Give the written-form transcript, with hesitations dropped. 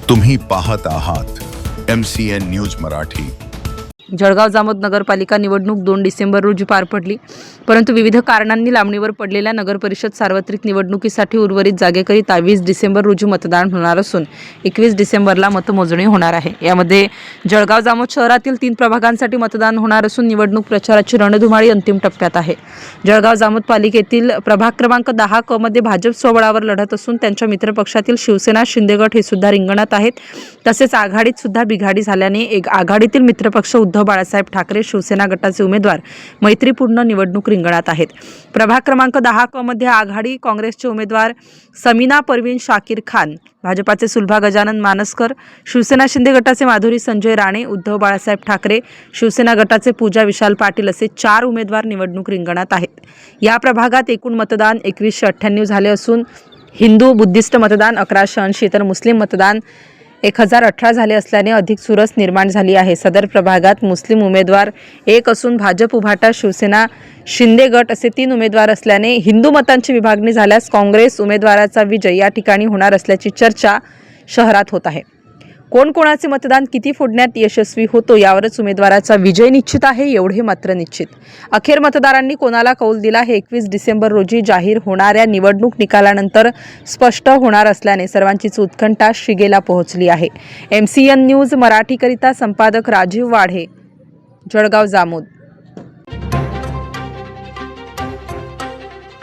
तुम्ही पाहत आहात MCN न्यूज मराठी। जळगाव जामोद नगरपालिका निवडणूक 2 डिसेंबर रोजी पार पडली, परंतु विविध कारणांनी लांबणीवर पडलेल्या नगरपरिषद सार्वत्रिक निवडणुकीसाठी उर्वरित जागेकरिता 20 डिसेंबर रोजी मतदान होणार असून 21 डिसेंबरला मतमोजणी होणार आहे। यामध्ये जळगाव जामोद शहरातील 3 प्रभागांसाठी मतदान होणार असून निवडणूक प्रचाराची रणधुमाळी अंतिम टप्प्यात आहे। जळगाव जामोद पालिकेतील प्रभाग क्रमांक 10 क मध्ये भाजप स्वबळावर लढत असून त्यांच्या मित्रपक्षातील शिवसेना शिंदे गट हे सुद्धा रिंगणात आहेत। तसेच आघाडीत सुद्धा बिघाडी झाल्याने एक आघाडीतील मित्रपक्ष उद्धव बाळासाहेब ठाकरे शिवसेना गटाचे उमेदवार मैत्रीपूर्ण निवडणूक रिंगणात आहेत। प्रभाग क्रमांक 10 क मध्ये आघाडी काँग्रेसचे उमेदवार समीना परवीन शाकीर खान, भाजपाचे सुलभा गजानन मानसकर, शिवसेना शिंदे गटाचे माधुरी संजय राणे, उद्धव बाळासाहेब ठाकरे शिवसेना गटाचे पूजा विशाल पाटील असे 4 उमेदवार निवडणूक रिंगणात आहेत। या प्रभागात एकूण मतदान 2198 झाले असून हिंदू बुद्धिस्ट मतदान 1180 तर मुस्लिम मतदान 1018 झाले असल्याने अधिक चुरस निर्माण झाली आहे। सदर प्रभागात मुस्लिम उमेदवार 1 असून भाजप उभाटा शिवसेना शिंदे गट असे 3 उमेदवार असल्याने हिंदू मतांची विभागणी झाल्यास काँग्रेस उमेदवाराचा विजय या ठिकाणी होणार असल्याची चर्चा शहरात होत आहे। कोण कोणाचे मतदान किती फोडण्यात यशस्वी होतो यावरच उमेदवाराचा विजय निश्चित आहे, एवढे मात्र निश्चित। अखेर मतदारांनी कोणाला कौल दिला हे 21 डिसेंबर रोजी जाहीर होणाऱ्या निवडणूक निकालानंतर स्पष्ट होणार असल्याने सर्वांचीच उत्कंठा शिगेला पोहोचली आहे। MCN न्यूज मराठीकरिता संपादक राजीव वाढे, जळगाव जामोद।